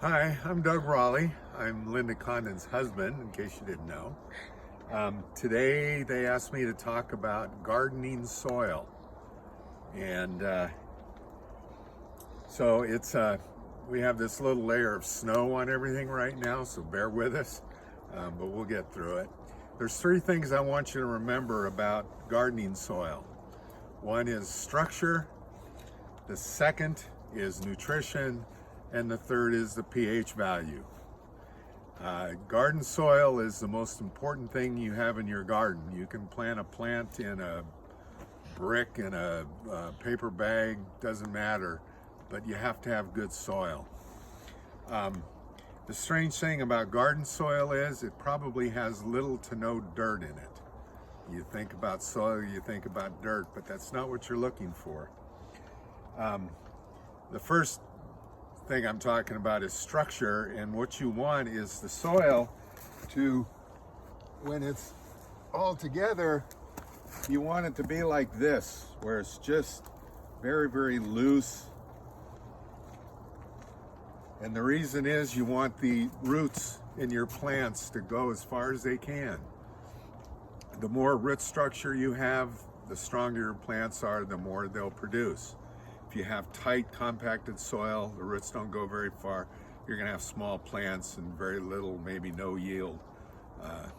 Hi, I'm Doug Raleigh. I'm Linda Condon's husband, in case you didn't know. Today they asked me to talk about gardening soil. And so we have this little layer of snow on everything right now, so bear with us, but we'll get through it. There's three things I want you to remember about gardening soil. One is structure, the second is nutrition, and the third is the pH value. Garden soil is the most important thing you have in your garden. You can plant a plant in a brick, in a paper bag, doesn't matter, but you have to have good soil. The strange thing about garden soil is it probably has little to no dirt in it. You think about soil, you think about dirt, but that's not what you're looking for. The first thing I'm talking about is structure, and what you want is the soil to, when it's all together, you want it to be like this, where it's just very, very loose. And the reason is you want the roots in your plants to go as far as they can. The more root structure you have, the stronger your plants are, the more they'll produce. If you have tight, compacted soil, the roots don't go very far. You're going to have small plants and very little, maybe no yield of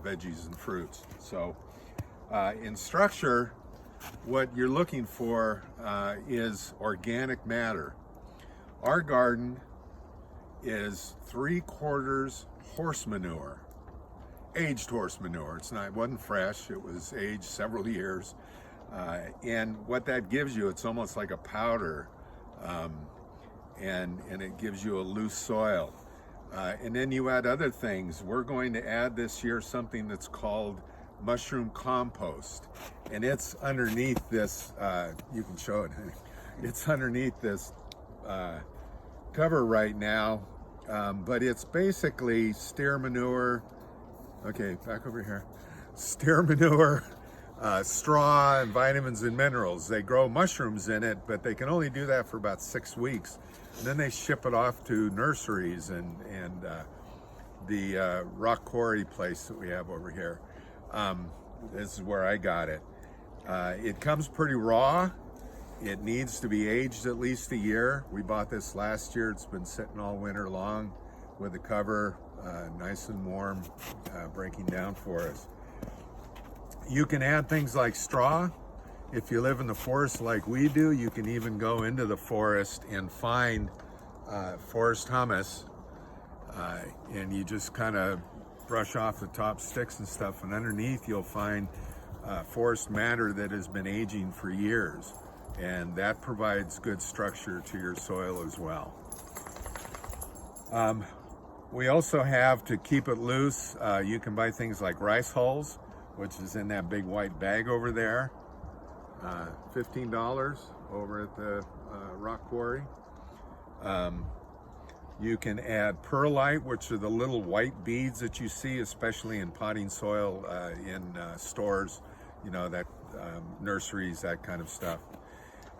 veggies and fruits. So in structure, what you're looking for is organic matter. Our garden is 3/4 horse manure, aged horse manure. It wasn't fresh, it was aged several years. And what that gives you, it's almost like a powder, and it gives you a loose soil. And then you add other things. We're going to add this year something that's called mushroom compost. And it's underneath this, you can show it, it's underneath this cover right now, but it's basically steer manure. Okay, back over here. Steer manure, straw, and vitamins and minerals. They grow mushrooms in it, but they can only do that for about 6 weeks. And then they ship it off to nurseries and the rock quarry place that we have over here. This is where I got it. It comes pretty raw. It needs to be aged at least a year. We bought this last year. It's been sitting all winter long with the cover nice and warm, breaking down for us. You can add things like straw. If you live in the forest like we do, you can even go into the forest and find forest humus, and you just kind of brush off the top sticks and stuff, and underneath you'll find forest matter that has been aging for years, and that provides good structure to your soil as well. We also have, to keep it loose, you can buy things like rice hulls, which is in that big white bag over there. $15 over at the rock quarry. You can add perlite, which are the little white beads that you see, especially in potting soil in stores, that nurseries, that kind of stuff.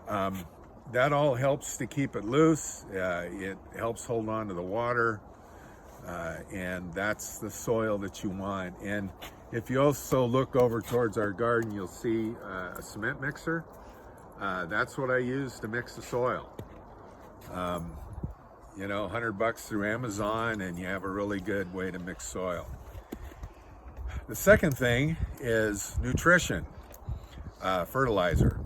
That all helps to keep it loose. It helps hold on to the water, and that's the soil that you want. And if you also look over towards our garden, you'll see a cement mixer. That's what I use to mix the soil. $100 through Amazon, and you have a really good way to mix soil. The second thing is nutrition, fertilizer.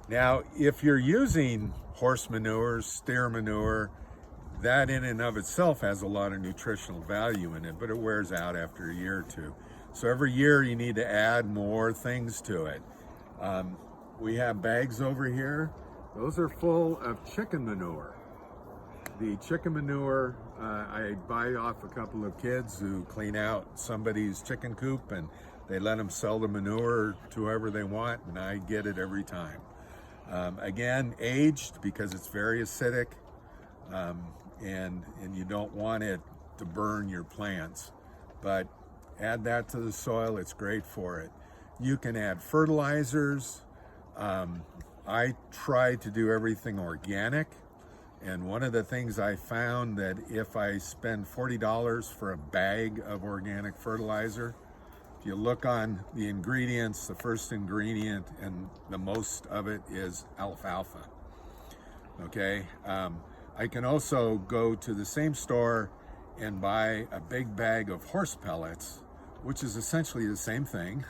Now, if you're using horse manure, steer manure, that in and of itself has a lot of nutritional value in it, but it wears out after a year or two. So every year you need to add more things to it. We have bags over here. Those are full of chicken manure. The chicken manure, I buy off a couple of kids who clean out somebody's chicken coop, and they let them sell the manure to whoever they want, and I get it every time. Again, aged, because it's very acidic, and you don't want it to burn your plants, but add that to the soil. It's great for it. You can add fertilizers. I try to do everything organic, And one of the things I found that if I spend $40 for a bag of organic fertilizer, if you look on the ingredients, the first ingredient and the most of it is alfalfa. Okay, I can also go to the same store and buy a big bag of horse pellets, which is essentially the same thing.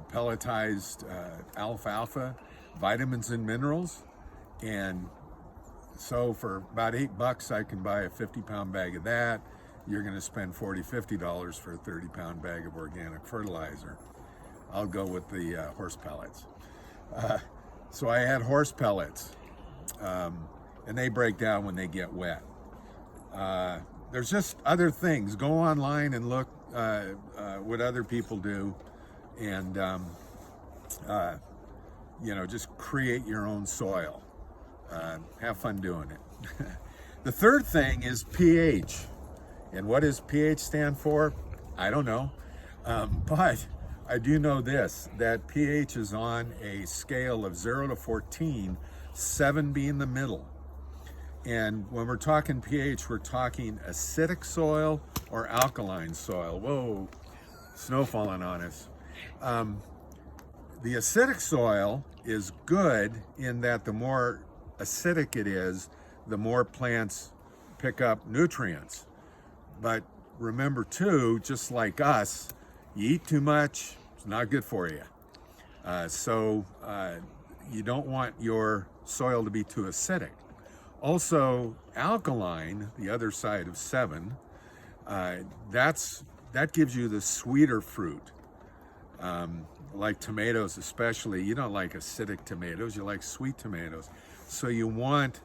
Pelletized alfalfa, vitamins and minerals. And so for about $8 I can buy a 50-pound bag of that. You're going to spend $40-50 for a 30-pound bag of organic fertilizer. I'll go with the horse pellets. So I had horse pellets, and they break down when they get wet. There's just other things. Go online and look what other people do, and just create your own soil. Have fun doing it. The third thing is pH. And what does pH stand for? I don't know. But I do know this, that pH is on a scale of 0 to 14, 7 being the middle. And when we're talking pH, we're talking acidic soil or alkaline soil. Whoa, snow falling on us. The acidic soil is good in that the more acidic it is, the more plants pick up nutrients. But remember too, just like us, you eat too much, it's not good for you. So you don't want your soil to be too acidic. Also, alkaline, the other side of 7, that gives you the sweeter fruit. Like tomatoes especially, you don't like acidic tomatoes, you like sweet tomatoes. So you want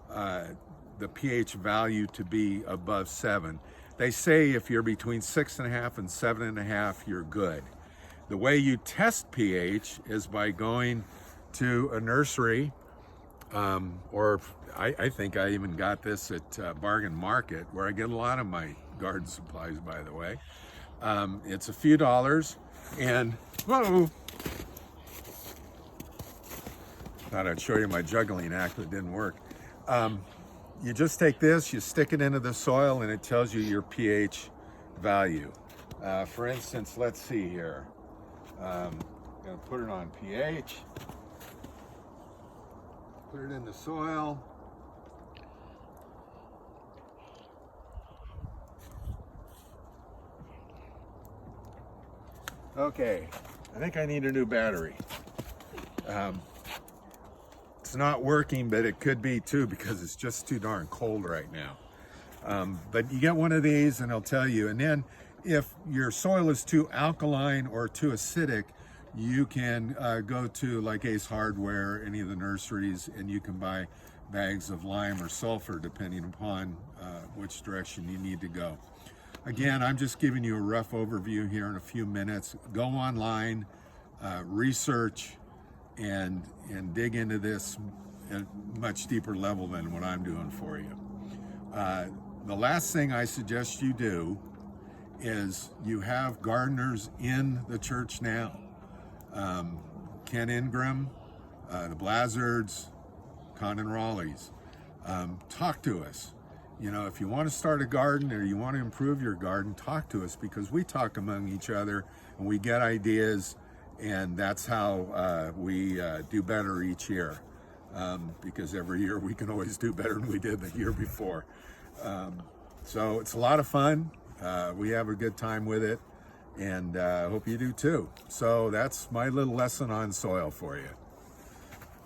the pH value to be above 7. They say if you're between 6.5 and 7.5, you're good. The way you test pH is by going to a nursery, or I think I even got this at Bargain Market, where I get a lot of my garden supplies, by the way. It's a few dollars, and whoa! Thought I'd show you my juggling act, but it didn't work. You just take this, you stick it into the soil, and it tells you your pH value. For instance, let's see here. I'm gonna put it on pH. Put it in the soil. Okay, I think I need a new battery. It's not working, but it could be too, because it's just too darn cold right now. But you get one of these and it'll tell you. And then if your soil is too alkaline or too acidic, you can go to like Ace Hardware, any of the nurseries, and you can buy bags of lime or sulfur depending upon which direction you need to go. Again, I'm just giving you a rough overview here in a few minutes. Go online, research, and dig into this at a much deeper level than what I'm doing for you. The last thing I suggest you do is you have gardeners in the church now. Ken Ingram, the Blazzards, Condon Raleighs. Talk to us. You know, if you want to start a garden or you want to improve your garden, talk to us, because we talk among each other and we get ideas, and that's how we do better each year. Because every year we can always do better than we did the year before. So it's a lot of fun. We have a good time with it, and I hope you do too. So that's my little lesson on soil for you.